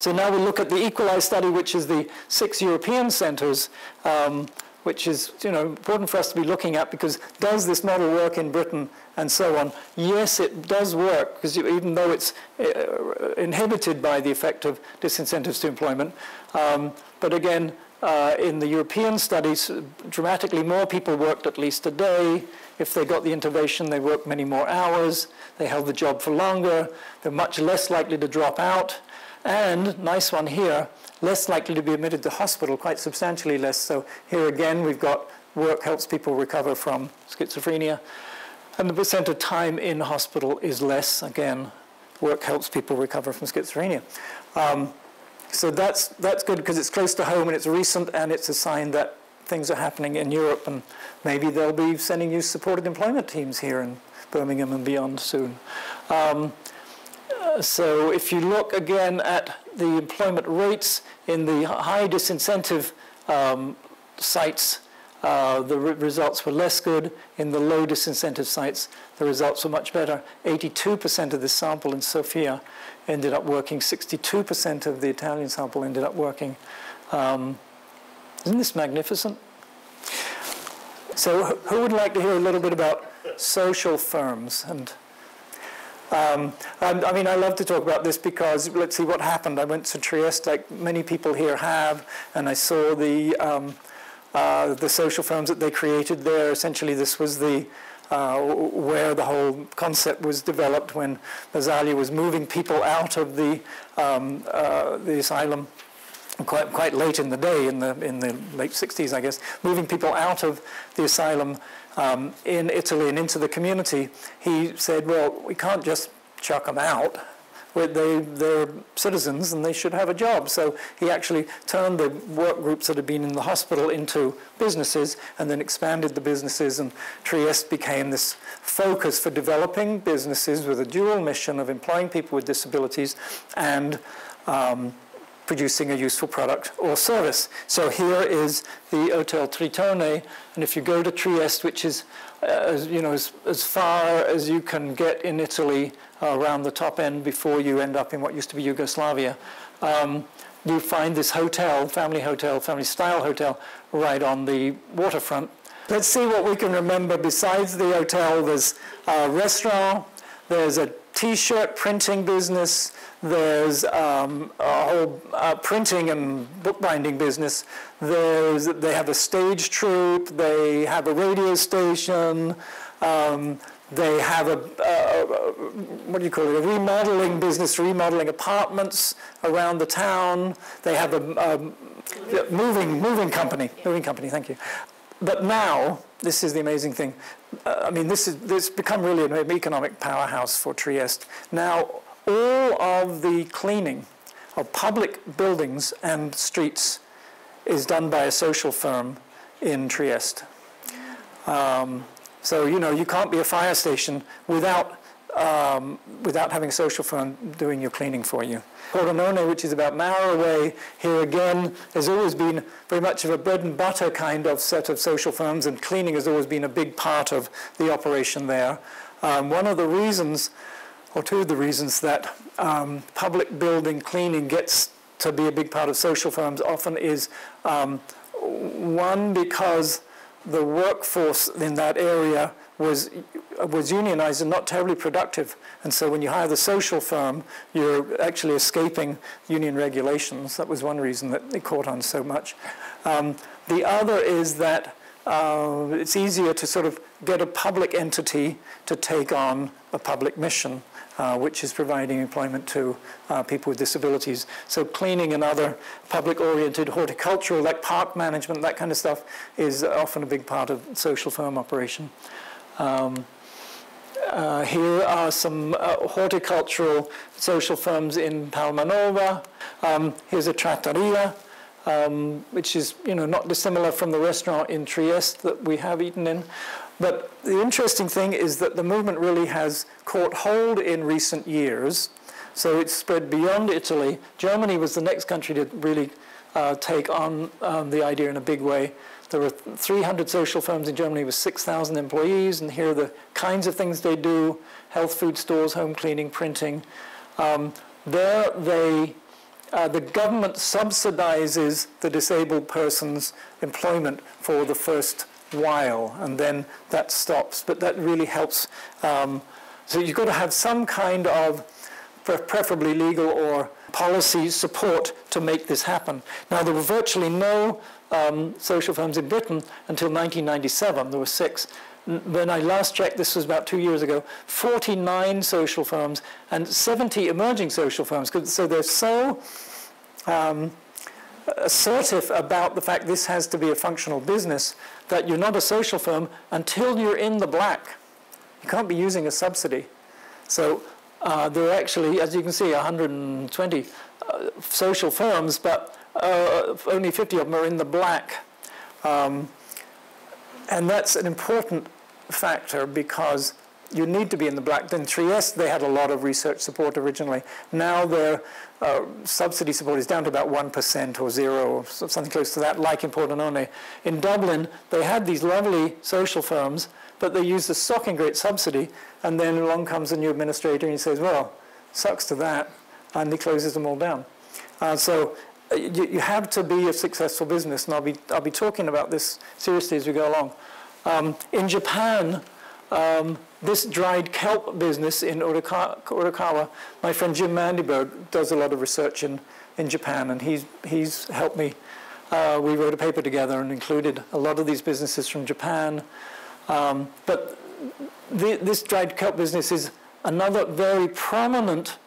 So now we look at the EQUALIZE study, which is the 6 European centers, which is important for us to be looking at, because does this model work in Britain and so on? Yes, it does work, because even though it's inhibited by the effect of disincentives to employment. But again, in the European studies, dramatically more people worked at least a day. If they got the intervention, they worked many more hours. They held the job for longer. They're much less likely to drop out. And, nice one here, less likely to be admitted to hospital, quite substantially less. So here again, we've got work helps people recover from schizophrenia. And the percent of time in hospital is less. Again, work helps people recover from schizophrenia. So that's good, because it's close to home and it's recent, and it's a sign that things are happening in Europe, and maybe they'll be sending you supported employment teams here in Birmingham and beyond soon. So if you look again at the employment rates in the high disincentive sites, the results were less good. In the low disincentive sites, the results were much better. 82% of the sample in Sofia ended up working. 62% of the Italian sample ended up working. Isn't this magnificent? So who would like to hear a little bit about social firms? And I mean, I love to talk about this because let's see what happened. I went to Trieste, like many people here have, and I saw the social firms that they created there. Essentially, this was the where the whole concept was developed when Basaglia was moving people out of the asylum quite late in the day, in the late 60s, I guess, moving people out of the asylum in Italy and into the community. He said, well, we can't just chuck them out. They're citizens and they should have a job. So he actually turned the work groups that had been in the hospital into businesses and then expanded the businesses, and Trieste became this focus for developing businesses with a dual mission of employing people with disabilities and producing a useful product or service. So here is the Hotel Tritone, and if you go to Trieste, which is as far as you can get in Italy, around the top end before you end up in what used to be Yugoslavia, you find this hotel, family-style hotel, right on the waterfront. Let's see what we can remember. Besides the hotel, there's a restaurant, there's a T-shirt printing business, there's a whole printing and bookbinding business. They have a stage troupe, they have a radio station, they have a remodeling business, remodeling apartments around the town. They have a moving company, thank you. But now, this is the amazing thing. I mean, this become really an economic powerhouse for Trieste. Now, all of the cleaning of public buildings and streets is done by a social firm in Trieste. So, you can't be a fire station without having a social firm doing your cleaning for you. Pordenone, which is about an hour away, here again, has always been very much of a bread and butter kind of set of social firms, and cleaning has always been a big part of the operation there. One of the reasons, or two of the reasons that public building cleaning gets to be a big part of social firms often is, one, because the workforce in that area was unionized and not terribly productive. And so when you hire the social firm, you're actually escaping union regulations. That was one reason that they caught on so much. The other is that it's easier to sort of get a public entity to take on a public mission, which is providing employment to people with disabilities. So cleaning and other public-oriented horticultural, like park management, that kind of stuff, is often a big part of social firm operation. Here are some horticultural social firms in Palmanova. Here's a trattoria, which is not dissimilar from the restaurant in Trieste that we have eaten in. But the interesting thing is that the movement really has caught hold in recent years. So it's spread beyond Italy. Germany was the next country to really take on the idea in a big way. There were 300 social firms in Germany with 6,000 employees, and here are the kinds of things they do: health food stores, home cleaning, printing. There they the government subsidizes the disabled person's employment for the first while, and then that stops. But that really helps. So you've got to have some kind of, preferably legal or policy support to make this happen. Now, there were virtually no social firms in Britain until 1997. There were 6. When I last checked, this was about 2 years ago, 49 social firms and 70 emerging social firms. So they're so assertive about the fact this has to be a functional business that you're not a social firm until you're in the black. You can't be using a subsidy. So there are actually, as you can see, 120 social firms, but only 50 of them are in the black. And that's an important factor because you need to be in the black. In Trieste, they had a lot of research support originally. Now their subsidy support is down to about 1% or 0, or something close to that, like in Pordenone. In Dublin, they had these lovely social firms, but they used a socking great subsidy, and then along comes a new administrator and he says, well, sucks to that, and he closes them all down. So you have to be a successful business, and I'll be talking about this seriously as we go along. In Japan, this dried kelp business in Urikawa, my friend Jim Mandyberg does a lot of research in Japan, and he's helped me. We wrote a paper together and included a lot of these businesses from Japan. But this dried kelp business is another very prominent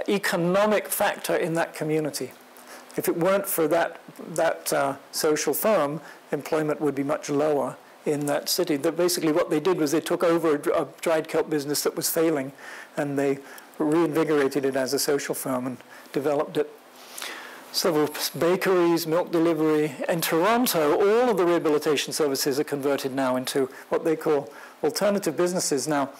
economic factor in that community. If it weren't for that social firm, employment would be much lower in that city. Basically what they did was they took over a dried kelp business that was failing, and they reinvigorated it as a social firm and developed it. Several bakeries, milk delivery. In Toronto, all of the rehabilitation services are converted now into what they call alternative businesses. Now,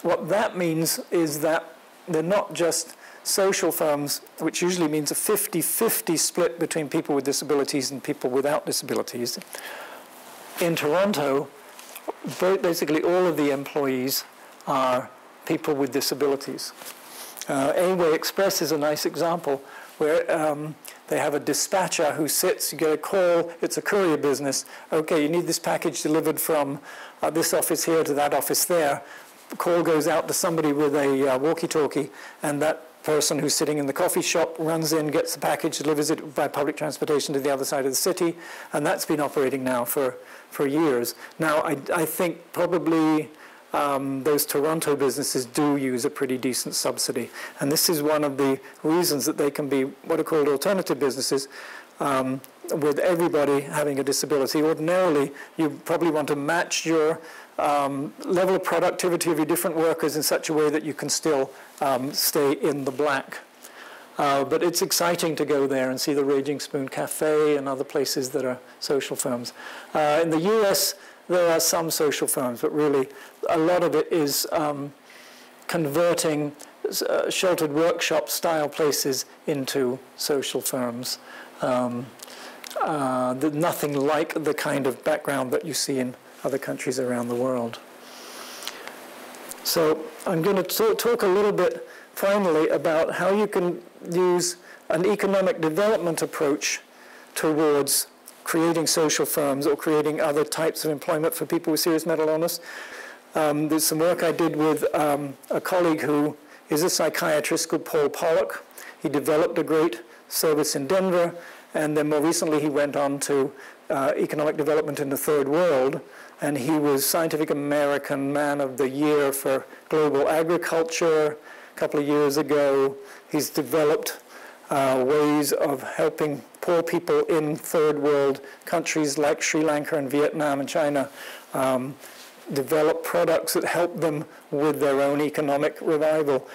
what that means is that they're not just social firms, which usually means a 50-50 split between people with disabilities and people without disabilities. In Toronto, basically all of the employees are people with disabilities. Away Express is a nice example where they have a dispatcher who sits, you get a call, it's a courier business. Okay, you need this package delivered from this office here to that office there. The call goes out to somebody with a walkie-talkie, and that person who's sitting in the coffee shop runs in, gets the package, delivers it by public transportation to the other side of the city, and that's been operating now for years. Now, I think probably those Toronto businesses do use a pretty decent subsidy, and this is one of the reasons that they can be what are called alternative businesses, with everybody having a disability. Ordinarily, you probably want to match your level of productivity of your different workers in such a way that you can still stay in the black. But it's exciting to go there and see the Raging Spoon Cafe and other places that are social firms. In the US, there are some social firms, but really a lot of it is converting sheltered workshop style places into social firms. Nothing like the kind of background that you see in other countries around the world. So I'm going to talk a little bit finally about how you can use an economic development approach towards creating social firms or creating other types of employment for people with serious mental illness. There's some work I did with a colleague who is a psychiatrist called Paul Pollock. He developed a great service in Denver, and then more recently he went on to economic development in the Third World, and he was Scientific American Man of the Year for global agriculture a couple of years ago. He's developed ways of helping poor people in third world countries like Sri Lanka and Vietnam and China develop products that help them with their own economic revival,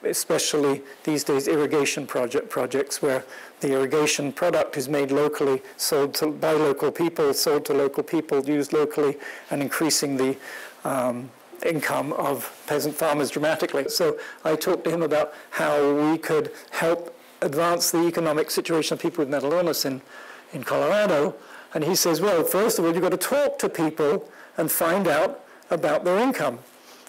especially these days irrigation projects where the irrigation product is made locally, sold by local people, sold to local people, used locally, and increasing the income of peasant farmers dramatically. So I talked to him about how we could help advance the economic situation of people with mental illness in Colorado. And he says, well, first of all, you've got to talk to people and find out about their income.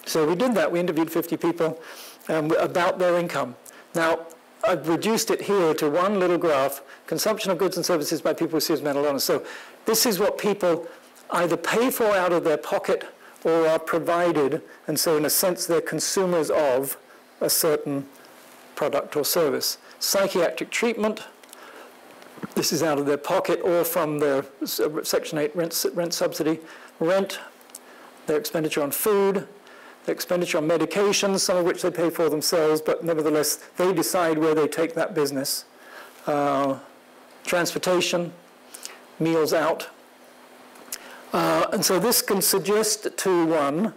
So we did that. We interviewed 50 people about their income. Now, I've reduced it here to one little graph, consumption of goods and services by people with serious mental illness. So this is what people either pay for out of their pocket or are provided, and so in a sense they're consumers of a certain product or service. Psychiatric treatment, this is out of their pocket or from their Section 8 rent subsidy. Rent, their expenditure on food, their expenditure on medications, some of which they pay for themselves, but nevertheless they decide where they take that business. Transportation, meals out. And so this can suggest to one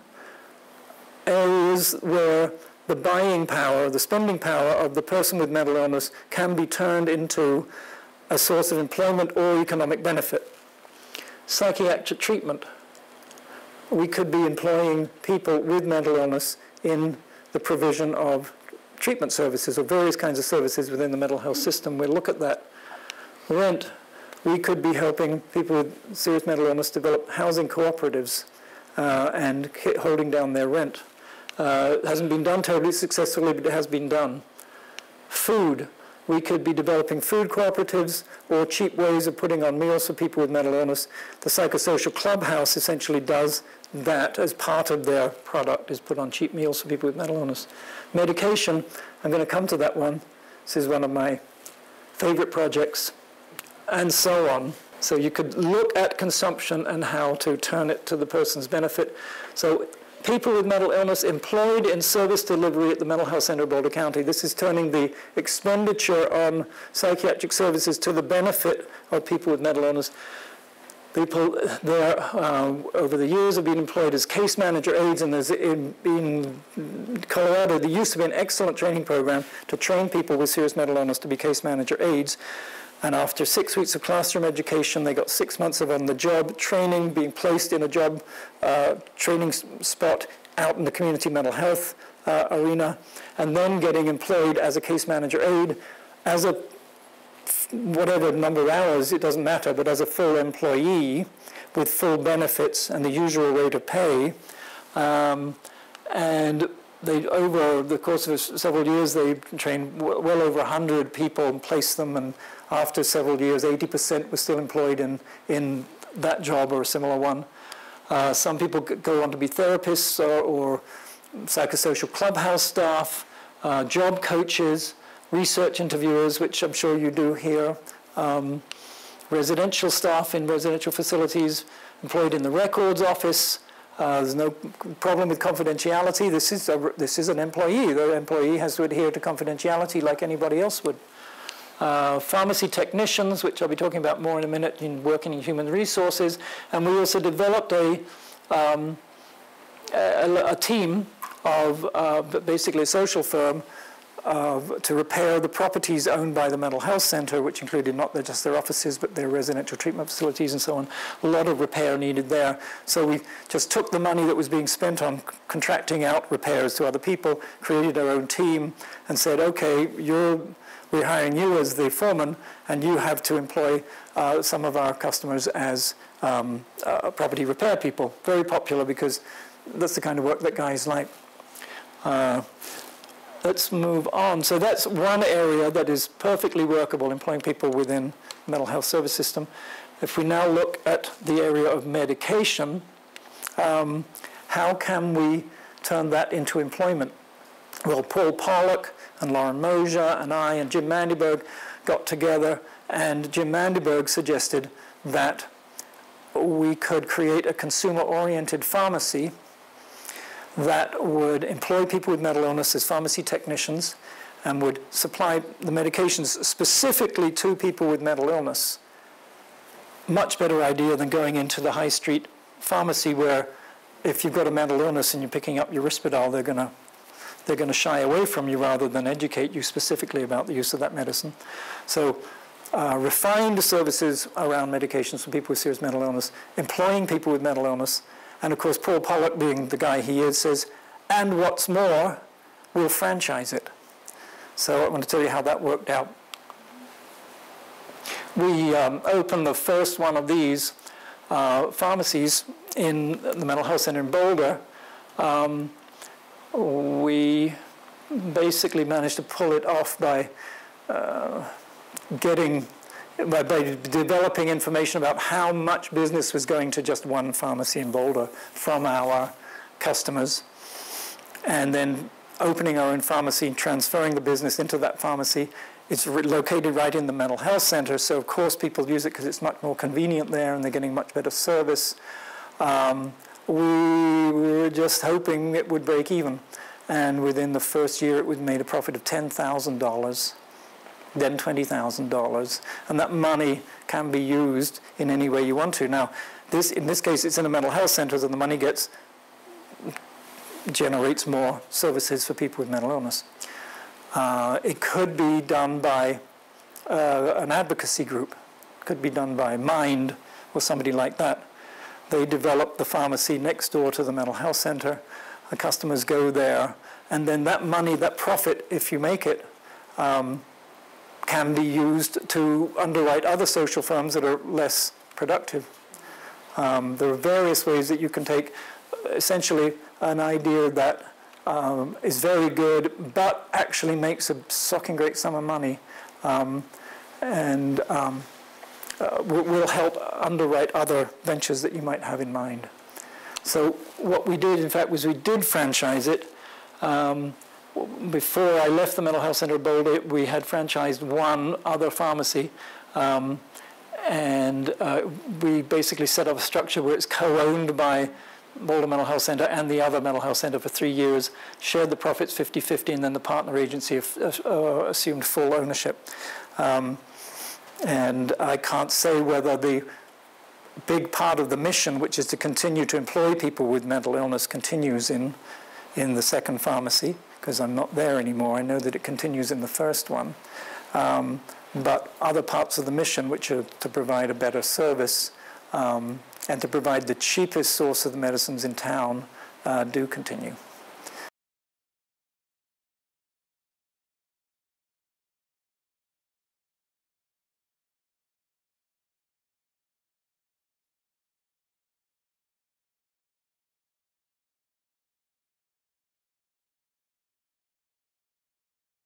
areas where the buying power, the spending power of the person with mental illness can be turned into a source of employment or economic benefit. Psychiatric treatment. We could be employing people with mental illness in the provision of treatment services or various kinds of services within the mental health system. We'll look at that. Rent. We could be helping people with serious mental illness develop housing cooperatives and holding down their rent. It hasn't been done terribly successfully, but it has been done. Food. We could be developing food cooperatives or cheap ways of putting on meals for people with mental illness. The Psychosocial Clubhouse essentially does that as part of their product, is put on cheap meals for people with mental illness. Medication, I'm going to come to that one. This is one of my favorite projects, and so on. So you could look at consumption and how to turn it to the person's benefit. So people with mental illness employed in service delivery at the Mental Health Center of Boulder County. This is turning the expenditure on psychiatric services to the benefit of people with mental illness. People there over the years have been employed as case manager aides, and there's in Colorado there used to be an excellent training program to train people with serious mental illness to be case manager aides. And after 6 weeks of classroom education, they got 6 months of on-the-job training, being placed in a job training spot out in the community mental health arena, and then getting employed as a case manager aide, as a whatever number of hours, it doesn't matter, but as a full employee with full benefits and the usual rate of pay. And they, over the course of several years, they trained well over 100 people and placed them, and after several years, 80% were still employed in that job or a similar one. Some people go on to be therapists or psychosocial clubhouse staff, job coaches, research interviewers, which I'm sure you do here, residential staff in residential facilities, employed in the records office. There's no problem with confidentiality. This is an employee. The employee has to adhere to confidentiality like anybody else would. Pharmacy technicians, which I'll be talking about more in a minute, in working in human resources. And we also developed a team of basically a social firm to repair the properties owned by the Mental Health Center, which included not just their offices, but their residential treatment facilities and so on. A lot of repair needed there. So we just took the money that was being spent on contracting out repairs to other people, created our own team, and said, okay, we're hiring you as the foreman, and you have to employ some of our customers as property repair people. Very popular because that's the kind of work that guys like. Let's move on. So that's one area that is perfectly workable, employing people within the mental health service system. If we now look at the area of medication, how can we turn that into employment? Well, Paul Pollock and Lauren Mosier and I and Jim Mandyberg got together, and Jim Mandyberg suggested that we could create a consumer-oriented pharmacy that would employ people with mental illness as pharmacy technicians and would supply the medications specifically to people with mental illness. Much better idea than going into the high street pharmacy where if you've got a mental illness and you're picking up your Risperdal, they're going to shy away from you rather than educate you specifically about the use of that medicine. So refined services around medications for people with serious mental illness, employing people with mental illness. And of course, Paul Pollock, being the guy he is, says, and what's more, we'll franchise it. So I want to tell you how that worked out. We opened the first one of these pharmacies in the Mental Health Center in Boulder. We basically managed to pull it off by by developing information about how much business was going to just one pharmacy in Boulder from our customers, and then opening our own pharmacy, transferring the business into that pharmacy. It's located right in the mental health center, so of course people use it because it's much more convenient there and they're getting much better service. We were just hoping it would break even, and within the first year it would made a profit of $10,000, then $20,000, and that money can be used in any way you want to. Now, in this case, it's in a mental health center, and the money generates more services for people with mental illness. It could be done by an advocacy group. It could be done by Mind or somebody like that. They develop the pharmacy next door to the mental health center. The customers go there, and then that money, that profit, if you make it, can be used to underwrite other social firms that are less productive. There are various ways that you can take essentially an idea that is very good, but actually makes a shocking great sum of money, and will help underwrite other ventures that you might have in mind. So what we did, in fact, was we did franchise it. Before I left the Mental Health Center of Boulder, we had franchised one other pharmacy, and we basically set up a structure where it's co-owned by Boulder Mental Health Center and the other mental health center for 3 years, shared the profits 50-50, and then the partner agency assumed full ownership. And I can't say whether the big part of the mission, which is to continue to employ people with mental illness, continues in the second pharmacy, because I'm not there anymore. I know that it continues in the first one. But other parts of the mission, which are to provide a better service and to provide the cheapest source of the medicines in town, do continue.